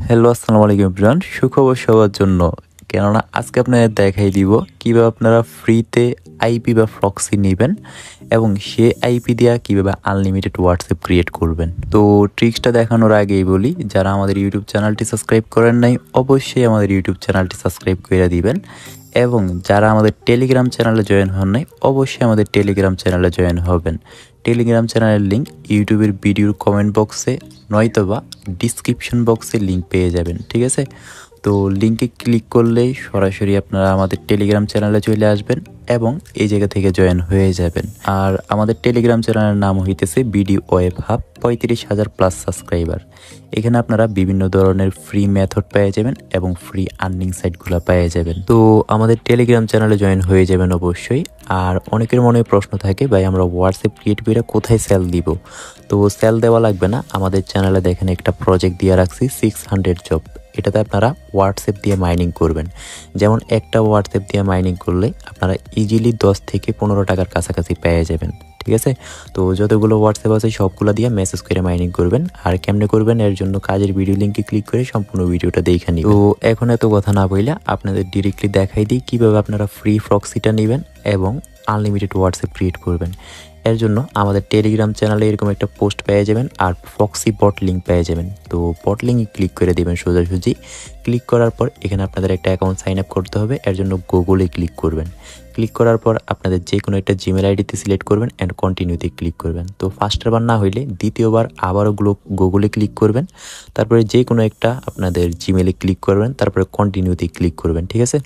Hello, আসসালামু আলাইকুম everyone. সুখবর সবার জন্য, কেননা আজকে আপনাদের দেখাই দিব কীভাবে আপনারা ফ্রিতে আইপি বা প্রক্সি নেবেন এবং সে আইপি দিয়ে কীভাবে আনলিমিটেড হোয়াটসঅ্যাপ ক্রিয়েট করবেন। তো ট্রিক্সটা দেখানোর আগেই বলি, যারা আমাদের ইউটিউব চ্যানেলটি সাবস্ক্রাইব করেন নাই অবশ্যই আমাদের ইউটিউব চ্যানেলটি সাবস্ক্রাইব করে দিবেন, এবং যারা আমাদের টেলিগ্রাম চ্যানেলে জয়েন হন নাই অবশ্যই আমাদের টেলিগ্রাম চ্যানেলে জয়েন হবেন। টেলিগ্রাম চ্যানেলের লিঙ্ক ইউটিউবের ভিডিওর কমেন্ট বক্সে নয়তোবা ডিসক্রিপশন বক্সে লিঙ্ক পেয়ে যাবেন, ঠিক আছে? তো লিঙ্কে ক্লিক করলেই সরাসরি আপনারা আমাদের টেলিগ্রাম চ্যানেলে চলে আসবেন এবং এই জায়গা থেকে জয়েন হয়ে যাবেন। আর আমাদের টেলিগ্রাম চ্যানেলের নাম হইতেছে BD web hub, 35,000 plus subscriber. এখানে আপনারা বিভিন্ন ধরনের ফ্রি মেথড পেয়ে যাবেন এবং ফ্রি আর্নিং সাইটগুলো পেয়ে যাবেন। তো আমাদের টেলিগ্রাম চ্যানেলে জয়েন হয়ে যাবেন অবশ্যই। আর অনেকের মনে প্রশ্ন থাকে, ভাই আমরা হোয়াটসঅ্যাপ ক্রিয়েট করে কোথায় সেল দিব? তো সেল দেওয়া লাগবে না, আমাদের চ্যানেলে দেখেন একটা প্রজেক্ট দিয়ে রাখছি 600 জব। এটাতে আপনারা হোয়াটসঅ্যাপ দিয়ে মাইনিং করবেন। যেমন একটা হোয়াটসঅ্যাপ দিয়ে মাইনিং করলে আপনারা ইজিলি 10 থেকে 15 টাকার কাছাকাছি পেয়ে যাবেন, ঠিক আছে? তো যতগুলো হোয়াটসঅ্যাপ আছে সবগুলো দিয়ে মেসেজ করে মাইনিং করবেন। আর কেমনে করবেন এর জন্য কাজের ভিডিও লিঙ্কে ক্লিক করে সম্পূর্ণ ভিডিওটা দেখে নিন। তো এখন এত কথা না বইলা আপনাদের ডিরেক্টলি দেখাই দিই কীভাবে আপনারা ফ্রি প্রক্সিটা নেবেন এবং আনলিমিটেড হোয়াটসঅ্যাপ ক্রিয়েট করবেন। এর জন্য আমাদের টেলিগ্রাম চ্যানেলে এরকম একটা পোস্ট পেয়ে যাবেন আর প্রক্সি বট লিঙ্ক পেয়ে যাবেন। তো বট লিঙ্কে ক্লিক করে দেবেন সোজাসুজি। ক্লিক করার পর এখানে আপনাদের একটা অ্যাকাউন্ট সাইন আপ করতে হবে। এর জন্য গুগলে ক্লিক করবেন। ক্লিক করার পর আপনাদের যে কোনো একটা জিমেল আইডিতে সিলেক্ট করবেন অ্যান্ড কন্টিনিউতে ক্লিক করবেন। তো ফার্স্টবার না হইলে দ্বিতীয়বার আবারও গুগলে ক্লিক করবেন। তারপরে যে কোনো একটা আপনাদের জিমেলে ক্লিক করবেন, তারপরে কন্টিনিউতে ক্লিক করবেন, ঠিক আছে?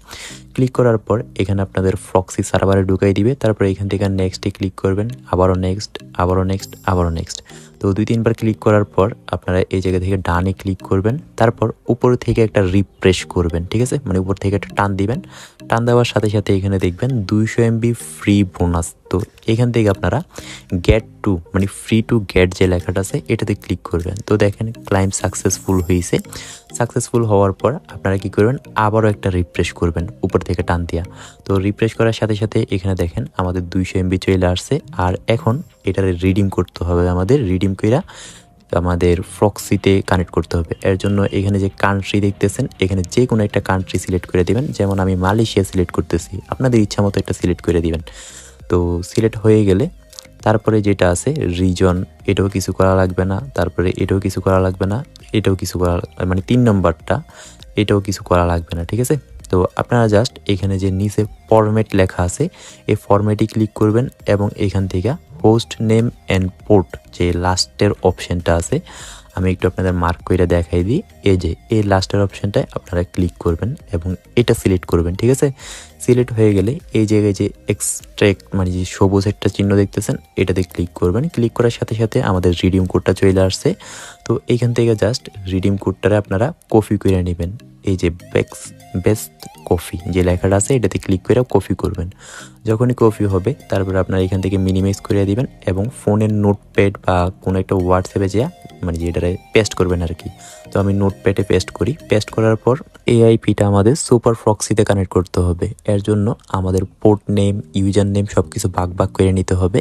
ক্লিক করার পর এখানে আপনাদের প্রক্সি সার্ভারে ঢুকাই দিবে। তারপরে এখান থেকে নেক্সটে ক্লিক করবেন, আবারও নেক্সট, আবারও নেক্সট, আবারও নেক্সট। তো 2-3 বার ক্লিক করার পর আপনারা এই জায়গা থেকে ডানে ক্লিক করবেন। তারপর উপর থেকে একটা রিফ্রেশ করবেন, ঠিক আছে? মানে উপর থেকে একটা টান দিবেন। টান দেওয়ার সাথে সাথে এখানে দেখবেন 200 MB ফ্রি বোনাস। তো এখান থেকে আপনারা গেট টু মানে ফ্রি টু গেট যে লেখাটা আছে এটাতে ক্লিক করবেন। তো দেখেন ক্লাইম সাকসেসফুল হয়েছে। সাকসেসফুল হওয়ার পর আপনারা কি করবেন, আবারও একটা রিফ্রেশ করবেন উপর থেকে টান দিয়া। তো রিফ্রেশ করার সাথে সাথে এখানে দেখেন আমাদের 200 MB চলে আসছে। আর এখন এটার রিডিম করতে হবে, আমাদের রিডিম কইরা আমাদের প্রক্সিতে কানেক্ট করতে হবে। এর জন্য এখানে যে কান্ট্রি দেখতেছেন এখানে যে কোনো একটা কান্ট্রি সিলেক্ট করে দিবেন। যেমন আমি মালয়েশিয়া সিলেক্ট করতেছি, আপনাদের ইচ্ছা মতো একটা সিলেক্ট করে দিবেন। তো সিলেক্ট হয়ে গেলে তারপরে যেটা আছে রিজন, এটাও কিছু করা লাগবে না। তারপরে এটাও কিছু করা লাগবে না, এটাও কিছু করা মানে 3 নম্বরটা এটাও কিছু করা লাগবে না, ঠিক আছে? তো আপনারা জাস্ট এখানে যে নিচে ফরম্যাট লেখা আছে এই ফরম্যাটে ক্লিক করবেন এবং এখান থেকে হোস্ট নেম অ্যান্ড পোর্ট যে লাস্টের অপশানটা আছে, আমি একটু আপনাদের মার্ক করে দেখাই দিই। এই যে এই লাস্টের অপশানটায় আপনারা ক্লিক করবেন এবং এটা সিলেক্ট করবেন, ঠিক আছে? সিলেক্ট হয়ে গেলে এই জায়গায় যে এক্সট্রাক্ট মানে যে সবুজ একটা চিহ্ন দেখতেছেন এটাতে ক্লিক করবেন। ক্লিক করার সাথে সাথে আমাদের রিডিম কোডটা চলে আসছে। তো এইখান থেকে জাস্ট রিডিম কোডটারে আপনারা কপি করে নেবেন। এই যে বেস্ট কফি যে লেখাটা আছে এটাতে ক্লিক করে কপি করবেন। যখনই কপি হবে তারপর আপনারা এখান থেকে মিনিমাইজ করে দিবেন এবং ফোনের নোটপ্যাড বা কোনো একটা হোয়াটসঅ্যাপে যা মানে যেটারে পেস্ট করবেন আর কি। তো আমি নোটপ্যাডে পেস্ট করি। পেস্ট করার পর এআইপিটা আমাদের সুপার প্রক্সিতে কানেক্ট করতে হবে। এর জন্য আমাদের পোর্ট নেম, ইউজার নেম সব কিছু ভাগ করে নিতে হবে।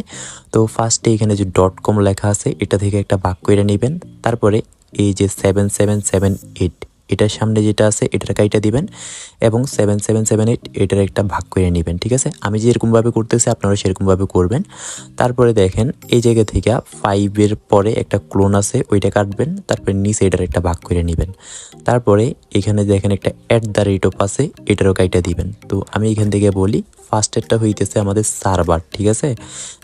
তো ফার্স্টে এখানে যে .com লেখা আছে এটা থেকে একটা ভাগ করে নেবেন। তারপরে এই যে 7778 এটার সামনে যেটা আছে এটার কাইটা দিবেন এবং 7778 এটার একটা ভাগ করে নেবেন, ঠিক আছে? আমি যেরকমভাবে করতেছি আপনারা সেরকমভাবে করবেন। তারপরে দেখেন এই জায়গা থেকে 5-এর পরে একটা ক্লোন আছে ওইটা কাটবেন। তারপরে নিচে এটার একটা ভাগ করে নেবেন। তারপরে এখানে দেখেন একটা @অফ আছে এটারও কাইটা দিবেন। তো আমি এখান থেকে বলি ফার্স্টেরটা হইতেছে আমাদের সার্ভার, ঠিক আছে?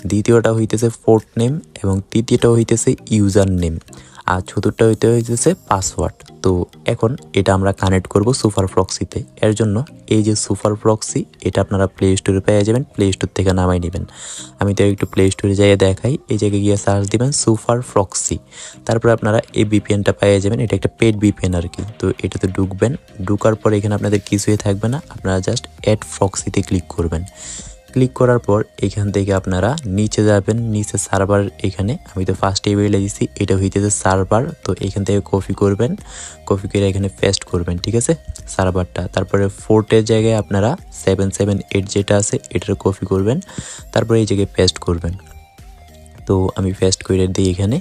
দ্বিতীয়টা হইতেছে পোর্ট নেম এবং তৃতীয়টা হইতেছে ইউজার নেম আর চতুর্থটা হইতেছে পাসওয়ার্ড। তো এখন এটা আমরা কানেক্ট করব সুপার প্রক্সিতে। এর জন্য এই যে সুপার প্রক্সি এটা আপনারা প্লে স্টোরে পেয়ে যাবেন, প্লে স্টোর থেকে নামাই নেবেন। আমি তো একটু প্লে স্টোরে যাইয়ে দেখাই। এই জায়গায় গিয়ে সার্চ দিবেন সুপার প্রক্সি। তারপর আপনারা এই ভিপিএনটা পেয়ে যাবেন, এটা একটা পেড ভিপিএন আর কি। তো এটাতে ঢুকবেন, ঢুকার পর এখানে আপনাদের কিছুই থাকবে না, আপনারা জাস্ট অ্যাড প্রক্সিতে ক্লিক করবেন। ক্লিক করার পর এখান থেকে আপনারা নিচে যাবেন, নিচে সার্ভার এখানে আমি তো ফার্স্টে বলে দিচ্ছি এটা হইতেছে সার্ভার। তো এখান থেকে কপি করবেন, কপি করে এখানে পেস্ট করবেন, ঠিক আছে? সার্ভারটা তারপরে পোর্টের জায়গায় আপনারা 778 যেটা আছে এটার কপি করবেন, তারপরে এই জায়গায় পেস্ট করবেন। তো আমি পেস্ট করে দিই এখানে।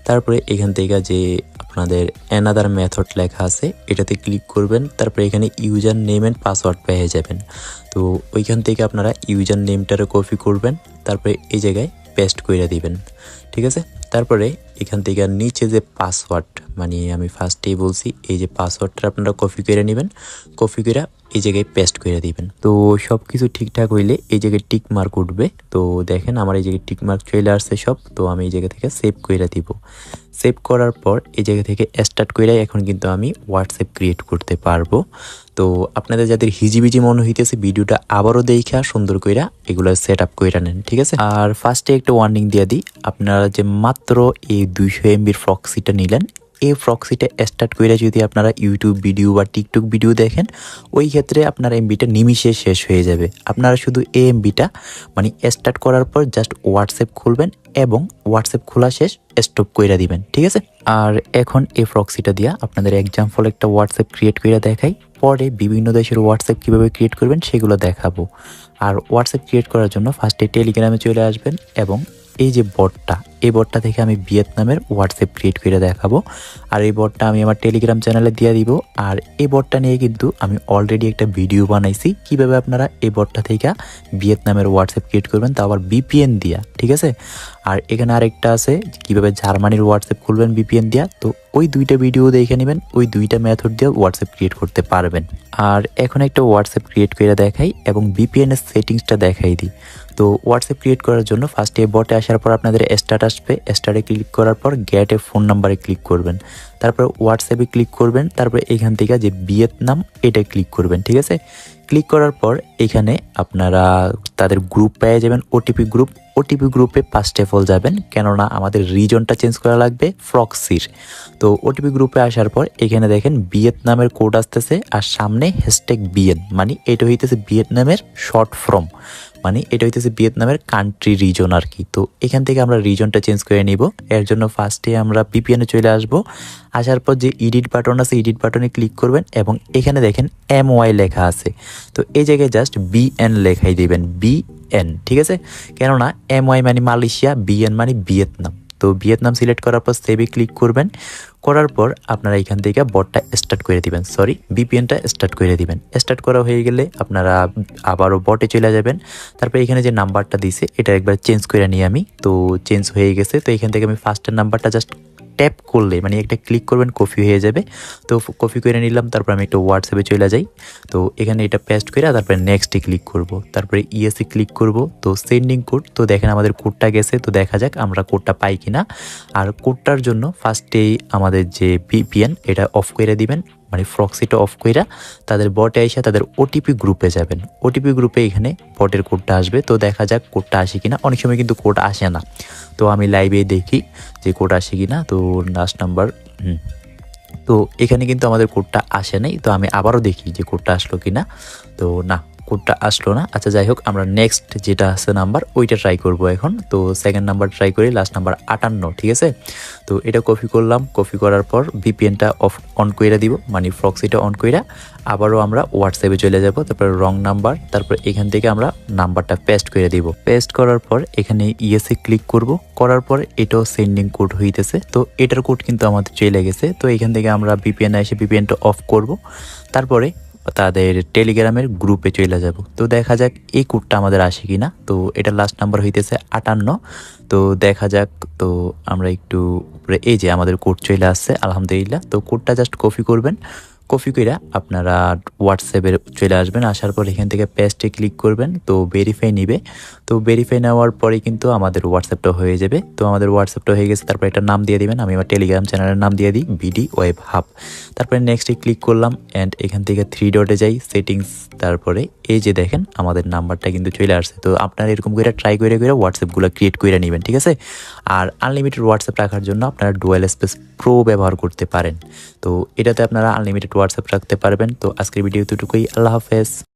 তারপরে এখান থেকে যে আপনাদের অ্যানাদার মেথড লেখা আছে এটাতে ক্লিক করবেন। তারপরে এখানে ইউজার নেম অ্যান্ড পাসওয়ার্ড পেয়ে যাবেন। তো ওইখান থেকে আপনারা ইউজার নেমটারে কপি করবেন, তারপরে এই জায়গায় পেস্ট করে দিবেন, ঠিক আছে। তারপরে এখান থেকে নিচে যে পাসওয়ার্ড, মানে আমি ফার্স্টেই বলছি এই যে পাসওয়ার্ডটা আপনারা কপি করে নেবেন, কপি করে এই জায়গায় পেস্ট করে দিবেন। তো সব কিছু ঠিকঠাক হইলে এই জায়গায় টিক মার্ক উঠবে। তো দেখেন আমার এই জায়গায় টিক মার্ক চলে আসছে সব। তো আমি এই জায়গা থেকে সেভ করে দিব। সেভ করার পর এই জায়গা থেকে স্টার্ট করে এখন কিন্তু আমি হোয়াটসঅ্যাপ ক্রিয়েট করতে পারবো। তো আপনাদের যাদের হিজিবিজি মনে হইতেছে ভিডিওটা আবারও দেখা সুন্দর কইরা এগুলো সেট আপ কইরা নেন, ঠিক আছে। আর ফার্স্টে একটা ওয়ার্নিং দিয়ে দিই, আপনারা যে মাত্র এই 200 MB প্রক্সিটা নিলেন, এই প্রক্সিটা স্টার্ট করে যদি আপনারা ইউটিউব ভিডিও বা টিকটক ভিডিও দেখেন, ওই ক্ষেত্রে আপনার এমবিটা নিমিষে শেষ হয়ে যাবে। আপনারা শুধু এই এমবিটা মানে স্টার্ট করার পর জাস্ট হোয়াটসঅ্যাপ খুলবেন এবং হোয়াটসঅ্যাপ খোলা শেষ স্টপ করে দিবেন, ঠিক আছে। আর এখন এই প্রক্সিটা দিয়া আপনাদের এক্সাম্পল একটা হোয়াটসঅ্যাপ ক্রিয়েট করে দেখাই, পরে বিভিন্ন দেশের হোয়াটসঅ্যাপ কীভাবে ক্রিয়েট করবেন সেগুলো দেখাবো। আর হোয়াটসঅ্যাপ ক্রিয়েট করার জন্য ফার্স্টে টেলিগ্রামে চলে আসবেন এবং এই যে বটটা, এই বটটা থেকে আমি ভিয়েতনামের হোয়াটসঅ্যাপ ক্রিয়েট করে দেখাবো। আর এই বটটা আমি আমার টেলিগ্রাম চ্যানেলে দিয়ে দিব। আর এই বটটা নিয়ে কিন্তু আমি অলরেডি একটা ভিডিও বানাইছি কিভাবে আপনারা এই বটটা থেকে ভিয়েতনামের হোয়াটসঅ্যাপ ক্রিয়েট করবেন, তা আবার VPN দিয়া, ঠিক আছে। আর এখানে আরেকটা আছে কিভাবে জার্মানির হোয়াটসঅ্যাপ খুলবেন VPN দিয়া। তো ওই দুইটা ভিডিও দেখে নেবেন, ওই দুইটা মেথড দিয়ে হোয়াটসঅ্যাপ ক্রিয়েট করতে পারবেন। আর এখন একটা হোয়াটসঅ্যাপ ক্রিয়েট করে দেখাই এবং VPN এর সেটিংসটা দেখাই দিই। তো হোয়াটসঅ্যাপ ক্রিয়েট করার জন্য ফার্স্টে বটে আসার পর আপনাদের স্টার্ট আসবে, স্টার্টে ক্লিক করার পর গেটে ফোন নাম্বারে ক্লিক করবেন, তারপর হোয়াটসঅ্যাপে ক্লিক করবেন, তারপর এখান থেকে যে ভিয়েতনাম এটা ক্লিক করবেন, ঠিক আছে। ক্লিক করার পর এখানে আপনারা তাদের গ্রুপ পেয়ে যাবেন, ওটিপি গ্রুপে ফার্স্ট অফ অল যাবেন, কেননা আমাদের রিজনটা চেঞ্জ করা লাগবে প্রক্সির। তো ওটিপি গ্রুপে আসার পর এখানে দেখেন ভিয়েতনামের কোড আসতেছে আর সামনে #BN, মানে এটা হইতেছে ভিয়েতনামের শর্ট ফর্ম, মানে এটা হইতেছে ভিয়েতনামের কান্ট্রি রিজন আর কি। তো এখান থেকে আমরা রিজনটা চেঞ্জ করে নিব। এর জন্য ফার্স্টে আমরা VPN-এ চলে আসব। আসার পর যে এডিট বাটন আছে এডিট বাটনে ক্লিক করবেন এবং এখানে দেখেন MY লেখা আছে। তো এই জায়গায় জাস্ট BN লেখাই দিবেন, BN, ঠিক আছে। কেননা MY মানে মালয়েশিয়া, BN মানে ভিয়েতনাম। তো ভিয়েতনাম সিলেক্ট করার পর সেভে ক্লিক করবেন, করার পর আপনারা এখান থেকে বটটা স্টার্ট করে দিবেন, সরি VPN-টা স্টার্ট করে দিবেন। স্টার্ট করা হয়ে গেলে আপনারা আবারও বটে চলে যাবেন। তারপরে এখানে যে নাম্বারটা দিছে এটা একবার চেঞ্জ করে নিই আমি। তো চেঞ্জ হয়ে গেছে। তো এখান থেকে আমি ফার্স্টের নাম্বারটা জাস্ট ট্যাপ করলে মানে একটা ক্লিক করবেন কপি হয়ে যাবে। তো কপি করে নিলাম, তারপর আমি একটা হোয়াটসঅ্যাপে চলে যাই। তো এখানে এটা পেস্ট করে তারপরে নেক্সটে ক্লিক করব, তারপরে ইএসএ ক্লিক করব। তো সেন্ডিং কোড, তো দেখেন আমাদের কোডটা গেছে। তো দেখা যাক আমরা কোডটা পাই কিনা। আর কোডটার জন্য ফার্স্টেই আমাদের যে VPN এটা অফ করে দিবেন, মানে প্রক্সিটা অফ কইরা তাদের বটে এসে তাদের ওটিপি গ্রুপে যাবেন। ওটিপি গ্রুপে এখানে বটের কোডটা আসবে। তো দেখা যাক কোডটা আসে কিনা। অনেক সময় কিন্তু কোড আসে না, তো আমি লাইভে দেখি যে কোড আসে কিনা। তো লাস্ট নাম্বার, তো এখানে কিন্তু আমাদের কোডটা আসে নাই। তো আমি আবারও দেখি যে কোডটা আসলো কিনা। তো না, কোডটা আসলো না। আচ্ছা যাই হোক, আমরা নেক্সট যেটা আছে নাম্বার ওইটা ট্রাই করব এখন। তো সেকেন্ড নাম্বার ট্রাই করি, লাস্ট নাম্বার 58, ঠিক আছে। তো এটা কপি করলাম, কপি করার পর VPN-টা অন কইরা দিব, মানে প্রক্সিটা অন কইরা আবারও আমরা হোয়াটসঅ্যাপে চলে যাব। তারপর রং নাম্বার, তারপর এখান থেকে আমরা নাম্বারটা পেস্ট করে দিব। পেস্ট করার পর এখানে ইএসএ ক্লিক করব, করার পর এটাও সেন্ডিং কোড হইতেছে। তো এটার কোড কিন্তু আমাদের চলে গেছে। তো এখান থেকে আমরা VPN-এ এসে VPN-টা অফ করব, তারপরে তাদের টেলিগ্রামের গ্রুপে চলে যাব। তো দেখা যাক এই কোডটা আমাদের আসে কিনা। তো এটা লাস্ট নাম্বার হইতেছে 58। তো দেখা যাক। তো আমরা একটু উপরে এই যে আমাদের কোড চলে আসছে, আলহামদুলিল্লাহ। তো কোডটা জাস্ট কপি করবেন, কপি করে আপনারা হোয়াটসঅ্যাপে চলে আসবেন। আসার পর এখান থেকে পেস্টে ক্লিক করবেন। তো ভেরিফাই নিবে। তো ভেরিফাই নেওয়ার পরে কিন্তু আমাদের হোয়াটসঅ্যাপটা হয়ে যাবে। তো আমাদের হোয়াটসঅ্যাপটা হয়ে গেছে। তারপর একটা নাম দিয়ে দিবেন, আমি আমার টেলিগ্রাম চ্যানেলের নাম দিয়ে দিই বিডি ওয়েব হাব। তারপরে নেক্সটে ক্লিক করলাম অ্যান্ড এখান থেকে 3 ডটে যাই সেটিংস। তারপরে এই যে দেখেন আমাদের নাম্বারটা কিন্তু চলে আসছে। তো আপনারা এরকম করে ট্রাই করে হোয়াটসঅ্যাপগুলো ক্রিয়েট করে নেবেন, ঠিক আছে। আর আনলিমিটেড হোয়াটসঅ্যাপ রাখার জন্য আপনারা ডুয়াল স্পেস প্রো ব্যবহার করতে পারেন। তো এটাতে আপনারা আনলিমিটেড হোয়াটসঅ্যাপ রাখতে পারবেন। তো আজকের ভিডিও এতটুকুই, আল্লাহ হাফেজ।